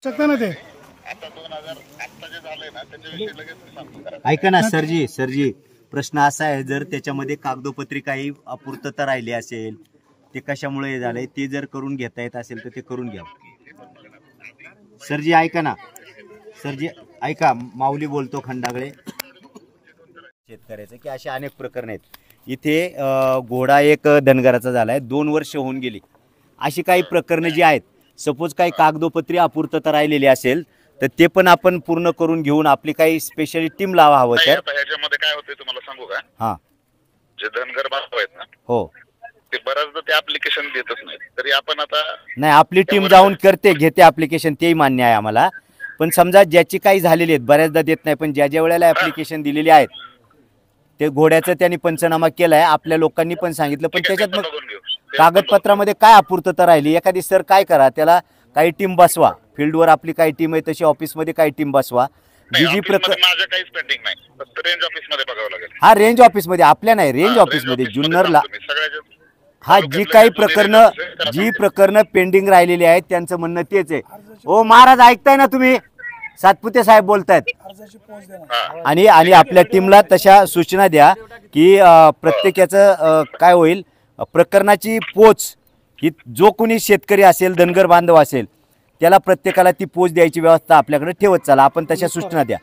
शकता ना ते आता 2000 आता जे झालंय ना त्याच्याविषयी लगेच मी सांगतो. ऐका ना सरजी प्रश्न असा आहे, जर त्याच्यामध्ये कागदोपत्री काही अपूर्तता राहिली असेल, ते कशामुळे झालंय ते जर करून घेता येत असेल तर ते करून घ्या. सरजी ऐका ना, सरजी ऐका, माऊली बोलतो खंडागळे शेतकऱ्याचं की असे अनेक प्रकरण आहेत. इथे घोडा एक धनगराचा झालाय, 2 वर्ष होऊन गेली. अशी काही प्रकरणं जी आहेत, सपोज काही कागदोपत्री अपूर्तता राहिलेली असेल तर ते पण आपण पूर्ण करून घेऊन आपली काही स्पेशली टीम लावा हवं तर. ह्याच्यामध्ये काय होतंय तुम्हाला सांगू का? हा, जे धनगर बांधव आहेत ना, हो, ते बऱ्याचदा ते ऍप्लिकेशन देतच नाही. तरी आपण आता नाही, आपली टीम जाऊन करते, घेते ऍप्लिकेशन, तेही मान्य आहे आम्हाला. पण समजा ज्याची काही झालेली आहेत, बऱ्याचदा देत नाही, पण ज्या वेळेला ऍप्लिकेशन दिलेली आहेत ते घोड्याचं त्यांनी पंचनामा केलाय, आपल्या लोकांनी पण सांगितलं, पण त्याच्यात मग कागदपत्रामध्ये काय अपूर्तता राहिली, एखादी सर काय करा, त्याला काही टीम बसवा, फील्डवर आपली काही टीम आहे तशी ऑफिसमध्ये काही टीम बसवा. जी प्रकरण माझ्या काहीच पेंडिंग नाही, फक्त रेंज ऑफिस मध्ये बघावं लागेल. हा, रेंज ऑफिस मध्ये, आपल्या नाही, रेंज ऑफिस मध्ये जुन्नरला. हा, जी काही प्रकरणं पेंडिंग राहिलेली आहेत त्यांचं म्हणणं तेच आहे. ओ महाराज, ऐकताय ना तुम्ही? सातपुते साहेब बोलतायत. आणि आपल्या टीमला तशा सूचना द्या की प्रत्येकाचं काय होईल, प्रकरणाची पोच ही जो कोणी शेतकरी असेल, धनगर बांधव असेल, त्याला प्रत्येकाला ती पोच द्यायची व्यवस्था आपल्याकडे ठेवत चला. आपण तशा सूचना द्या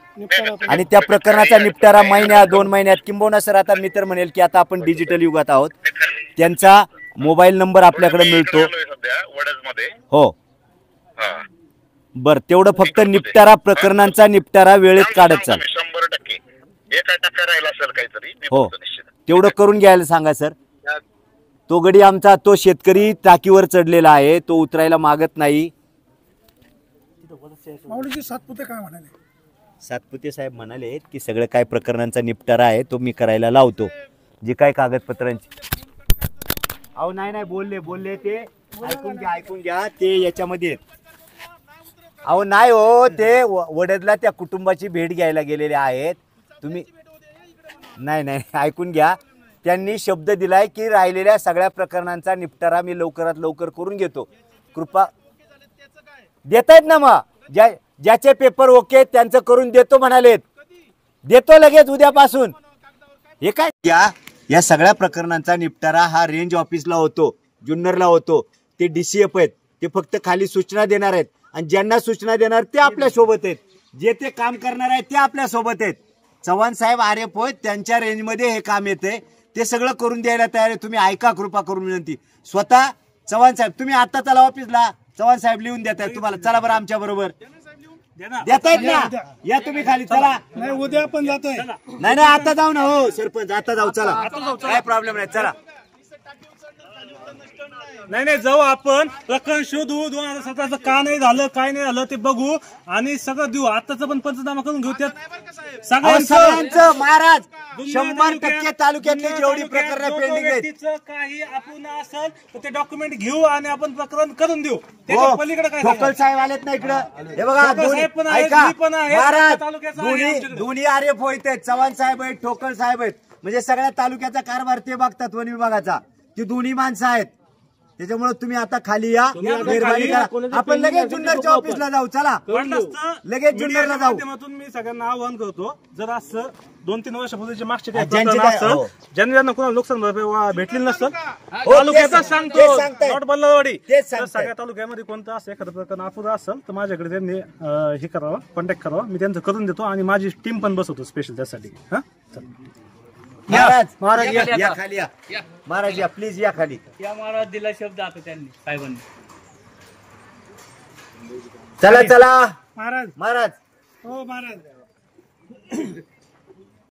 आणि त्या प्रकरणाचा निपटारा महिन्यात 2 महिन्यात, किंबहुना सर आता मी तर म्हणेल की आता आपण डिजिटल युगात आहोत, त्यांचा मोबाईल नंबर आपल्याकडे मिळतो. हो, बर, तेवढं फक्त निपटारा, प्रकरणांचा निपटारा वेळेत काढत चाल. 100% 1% राहिला असेल काहीतरी, हो, तेवढं करून घ्यायला सांगा सर. तो गडी आमचा, तो शेतकरी टाकीवर चढलेला आहे, तो उतरायला मागत नाही. सातपुते काय म्हणाले? सातपुते साहेब म्हणाले की सगळं काय प्रकरणांचा निपटारा आहे तो मी करायला लावतो, जे काय कागदपत्रांची. अहो नाही, बोलले ते ऐकून घ्या ते याच्यामध्ये. अहो नाही हो, ते वडदला त्या कुटुंबाची भेट घ्यायला गेलेले आहेत. तुम्ही नाही, ऐकून घ्या. त्यांनी शब्द दिलाय की राहिलेल्या सगळ्या प्रकरणांचा निपटारा मी लवकरात लवकर करून घेतो. कृपा देतायत ना, मग ज्याचे पेपर ओके त्यांचं करून देतो म्हणालेत, देतो लगेच उद्यापासून. हे काय, या सगळ्या प्रकरणांचा निपटारा हा रेंज ऑफिसला होतो, जुन्नरला होतो. ते DCF आहेत, ते फक्त खाली सूचना देणार आहेत आणि ज्यांना सूचना देणार ते आपल्या सोबत आहेत, जे ते काम करणार आहेत ते आपल्या सोबत आहेत. चव्हाण साहेब आरेफ होत, त्यांच्या रेंजमध्ये हे काम येते, ते सगळं करून द्यायला तयार आहे. तुम्ही ऐका, कृपा करून विनंती. स्वतः चव्हाण साहेब, तुम्ही आता चला ऑफिसला, चव्हाण साहेब लिहून देत आहेत तुम्हाला. चला बरं आमच्या बरोबर, देतायत ना, या तुम्ही खाली चला. नाही, उद्या पण जातोय. नाही आता जाऊ ना. हो सरपंच, आता जाऊ, चला, काय प्रॉब्लेम नाही, चला. नाही जाऊ, आपण प्रकरण शोधू. 2017चं का नाही झालं, काय नाही झालं ते बघू आणि सगळं देऊ. आताच पण पंचनामा करून घेऊ. त्यात सगळ्यांचं महाराज 100% तालुक्यातली जेवढी प्रकरण पेंडिंग आहेत, काही आपण असेल तर ते डॉक्युमेंट घेऊ आणि आपण प्रकरण करून देऊ. त्याच्या पलीकडे काय ठोकल साहेब आलेत ना इकडं. हे बघा, ऐका महाराज, दोन्ही आरेफ होत आहेत, चव्हाण साहेब आहेत, ठोकल साहेब आहेत. म्हणजे सगळ्या तालुक्याचा कारभार ते बघतात, वन विभागाचा. ती दोन्ही माणसं आहेत. त्याच्यामुळे तुम्ही आता खाली या, मेहरबानी करा. आपण लगेच जुन्नरच्या ऑफिसला जाऊ. चला, लगेच जुन्नरला जाऊ. मी सगळ्यांना आवाहन करतो, जर असं 2-3 वर्षापूर्वीचे मागचे ज्यांना कोणाला नुकसान भरपाई भेटली नसेल, तालुक्याचा सांगतो, नॉट बल्लावाडी, सगळ्या तालुक्यामध्ये कोणतं असं एखादं प्रकरण अपुरं असेल तर माझ्याकडे त्यांनी हे करावं, कॉन्टॅक्ट करावा. मी त्यांचं करून देतो आणि माझी टीम पण बसवतो स्पेशल त्यासाठी. हा, महाराज या खाली, या महाराज, या प्लीज, या खाली या. महाराज दिला शब्द आता त्यांनी साहेबांनी. चला महाराज. महाराज, हो महाराज.